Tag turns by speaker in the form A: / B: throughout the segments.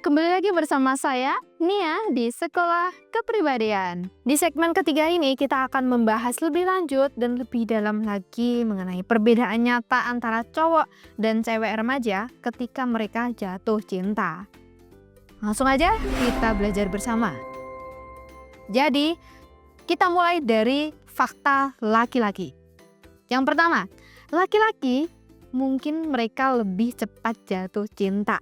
A: kembali lagi bersama saya, Nia, di Sekolah Kepribadian. Di segmen ketiga ini kita akan membahas lebih lanjut dan lebih dalam lagi mengenai perbedaan nyata antara cowok dan cewek remaja ketika mereka jatuh cinta. Langsung aja kita belajar bersama. Jadi, kita mulai dari fakta laki-laki. Yang pertama, laki-laki mungkin mereka lebih cepat jatuh cinta.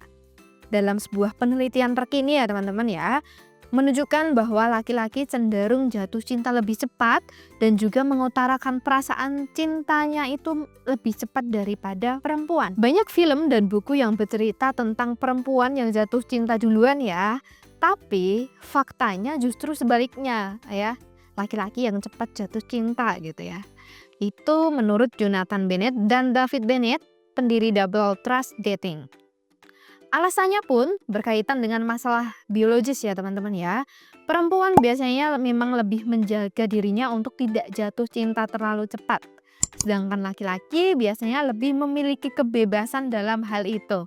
A: Dalam sebuah penelitian terkini ya teman-teman ya, menunjukkan bahwa laki-laki cenderung jatuh cinta lebih cepat dan juga mengutarakan perasaan cintanya itu lebih cepat daripada perempuan. Banyak film dan buku yang bercerita tentang perempuan yang jatuh cinta duluan ya, tapi faktanya justru sebaliknya ya, laki-laki yang cepat jatuh cinta gitu ya. Itu menurut Jonathan Bennett dan David Bennett, pendiri Double Trust Dating. Alasannya pun berkaitan dengan masalah biologis ya teman-teman ya. Perempuan biasanya memang lebih menjaga dirinya untuk tidak jatuh cinta terlalu cepat. Sedangkan laki-laki biasanya lebih memiliki kebebasan dalam hal itu.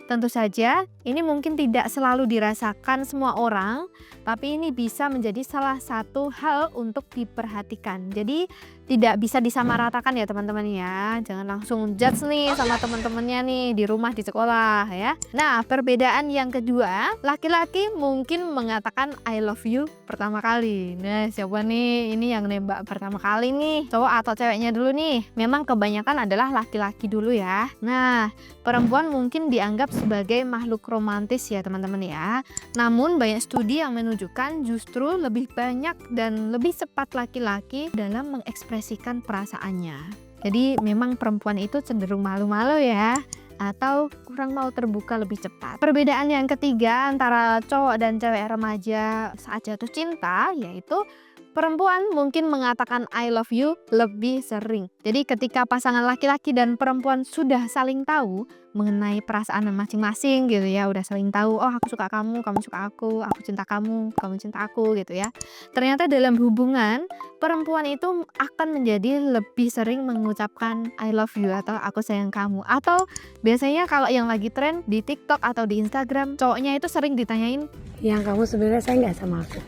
A: Tentu saja ini mungkin tidak selalu dirasakan semua orang, tapi ini bisa menjadi salah satu hal untuk diperhatikan. Jadi tidak bisa disamaratakan ya teman-teman ya. Jangan langsung judge nih sama teman-temannya nih di rumah, di sekolah ya. Nah, perbedaan yang kedua, laki-laki mungkin mengatakan I love you pertama kali. Nah, siapa nih ini yang nembak pertama kali nih? Cowok atau ceweknya dulu nih? Memang kebanyakan adalah laki-laki dulu ya. Nah, perempuan mungkin dianggap sebagai makhluk romantis ya teman-teman ya. Namun banyak studi yang menunjukkan justru lebih banyak dan lebih cepat laki-laki dalam mengekspresikan perasaannya. Jadi memang perempuan itu cenderung malu-malu ya, atau kurang mau terbuka lebih cepat. Perbedaan yang ketiga antara cowok dan cewek remaja saat jatuh cinta yaitu perempuan mungkin mengatakan I love you lebih sering. Jadi ketika pasangan laki-laki dan perempuan sudah saling tahu mengenai perasaan masing-masing gitu ya, udah saling tahu, oh aku suka kamu suka aku cinta kamu cinta aku gitu ya. Ternyata dalam hubungan, perempuan itu akan menjadi lebih sering mengucapkan I love you atau aku sayang kamu. Atau biasanya kalau yang lagi tren di TikTok atau di Instagram, cowoknya itu sering ditanyain,
B: yang kamu sebenarnya sayang nggak sama aku?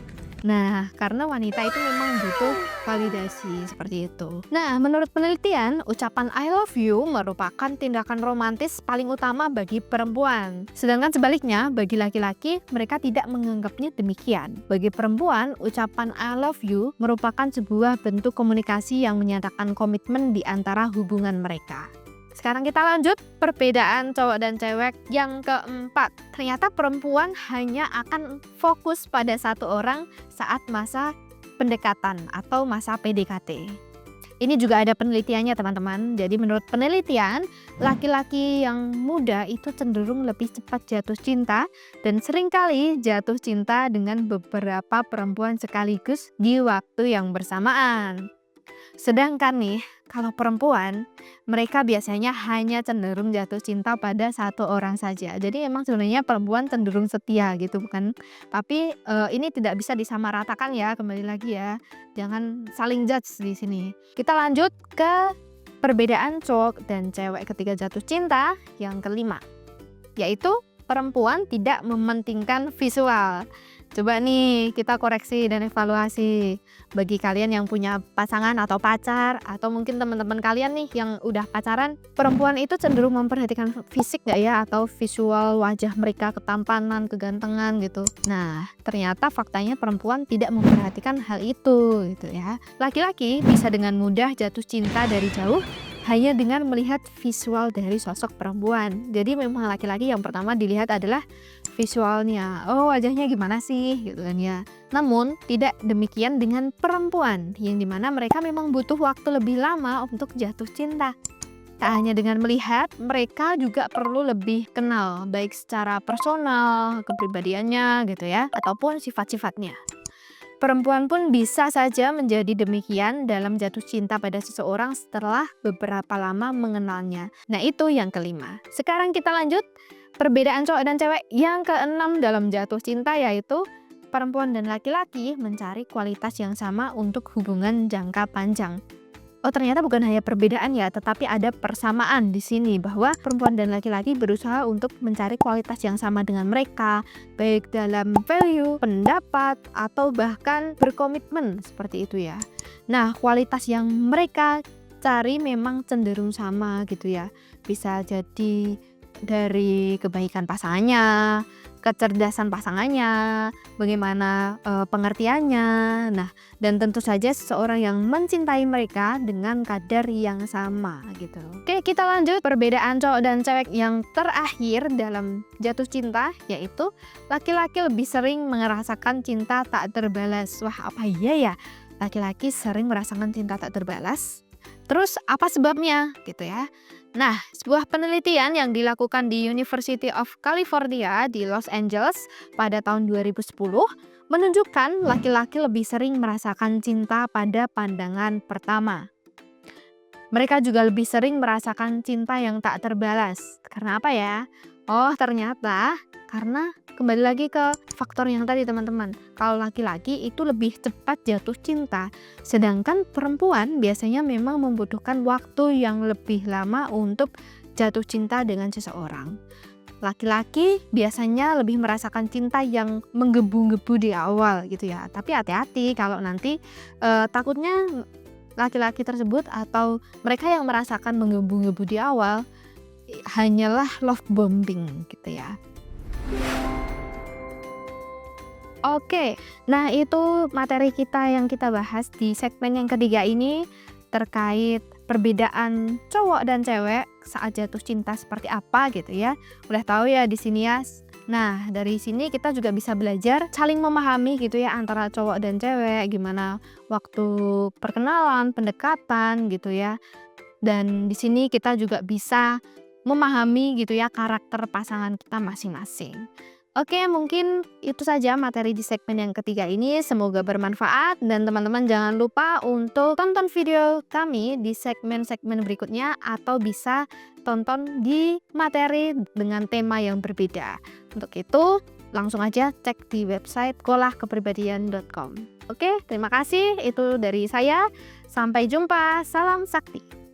A: Nah, karena wanita itu memang butuh validasi seperti itu. Nah, menurut penelitian, ucapan I love you merupakan tindakan romantis paling utama bagi perempuan. Sedangkan sebaliknya, bagi laki-laki, mereka tidak menganggapnya demikian. Bagi perempuan, ucapan I love you merupakan sebuah bentuk komunikasi yang menyatakan komitmen di antara hubungan mereka. Sekarang kita lanjut perbedaan cowok dan cewek yang keempat. Ternyata perempuan hanya akan fokus pada satu orang saat masa pendekatan atau masa PDKT. Ini juga ada penelitiannya teman-teman. Jadi menurut penelitian, laki-laki yang muda itu cenderung lebih cepat jatuh cinta dan seringkali jatuh cinta dengan beberapa perempuan sekaligus di waktu yang bersamaan. Sedangkan nih, kalau perempuan, mereka biasanya hanya cenderung jatuh cinta pada satu orang saja. Jadi emang sebenarnya perempuan cenderung setia gitu bukan? Tapi ini tidak bisa disamaratakan ya, kembali lagi ya. Jangan saling judge di sini. Kita lanjut ke perbedaan cowok dan cewek ketika jatuh cinta yang kelima. Yaitu perempuan tidak mementingkan visual. Coba nih kita koreksi dan evaluasi bagi kalian yang punya pasangan atau pacar, atau mungkin teman-teman kalian nih yang udah pacaran. Perempuan itu cenderung memperhatikan fisik gak ya, atau visual wajah mereka, ketampanan, kegantengan gitu. Nah, ternyata faktanya perempuan tidak memperhatikan hal itu gitu ya. Laki-laki bisa dengan mudah jatuh cinta dari jauh hanya dengan melihat visual dari sosok perempuan. Jadi memang laki-laki yang pertama dilihat adalah visualnya. Oh, wajahnya gimana sih gitu kan ya. Namun tidak demikian dengan perempuan, yang dimana mereka memang butuh waktu lebih lama untuk jatuh cinta. Tak hanya dengan melihat, mereka juga perlu lebih kenal, baik secara personal, kepribadiannya gitu ya, ataupun sifat-sifatnya. Perempuan pun bisa saja menjadi demikian dalam jatuh cinta pada seseorang setelah beberapa lama mengenalnya. Nah, itu yang kelima. Sekarang kita lanjut perbedaan cowok dan cewek yang keenam dalam jatuh cinta, yaitu perempuan dan laki-laki mencari kualitas yang sama untuk hubungan jangka panjang. Oh, ternyata bukan hanya perbedaan ya, tetapi ada persamaan di sini bahwa perempuan dan laki-laki berusaha untuk mencari kualitas yang sama dengan mereka, baik dalam value, pendapat, atau bahkan berkomitmen seperti itu ya. Nah, kualitas yang mereka cari memang cenderung sama gitu ya. Bisa jadi dari kebaikan pasangannya, kecerdasan pasangannya, bagaimana pengertiannya. Nah, dan tentu saja seseorang yang mencintai mereka dengan kadar yang sama gitu. Oke, kita lanjut perbedaan cowok dan cewek yang terakhir dalam jatuh cinta, yaitu laki-laki lebih sering merasakan cinta tak terbalas. Wah, apa iya ya? Laki-laki sering merasakan cinta tak terbalas? Terus apa sebabnya gitu ya? Nah, sebuah penelitian yang dilakukan di University of California di Los Angeles pada tahun 2010 menunjukkan laki-laki lebih sering merasakan cinta pada pandangan pertama. Mereka juga lebih sering merasakan cinta yang tak terbalas. Karena apa ya? Oh, ternyata karena kembali lagi ke faktor yang tadi teman-teman. Kalau laki-laki itu lebih cepat jatuh cinta, sedangkan perempuan biasanya memang membutuhkan waktu yang lebih lama untuk jatuh cinta dengan seseorang. Laki-laki biasanya lebih merasakan cinta yang menggebu-gebu di awal gitu ya. Tapi hati-hati kalau nanti takutnya laki-laki tersebut atau mereka yang merasakan menggebu-gebu di awal hanyalah love bombing gitu ya. Oke, nah itu materi kita yang kita bahas di segmen yang ketiga ini terkait perbedaan cowok dan cewek saat jatuh cinta seperti apa gitu ya. Udah tahu ya di sini ya. Nah, dari sini kita juga bisa belajar saling memahami gitu ya antara cowok dan cewek, gimana waktu perkenalan, pendekatan gitu ya. Dan di sini kita juga bisa memahami gitu ya karakter pasangan kita masing-masing. Oke, mungkin itu saja materi di segmen yang ketiga ini. Semoga bermanfaat dan teman-teman jangan lupa untuk tonton video kami di segmen-segmen berikutnya atau bisa tonton di materi dengan tema yang berbeda. Untuk itu, langsung aja cek di website sekolahkepribadian.com. Oke, terima kasih. Itu dari saya. Sampai jumpa. Salam sakti.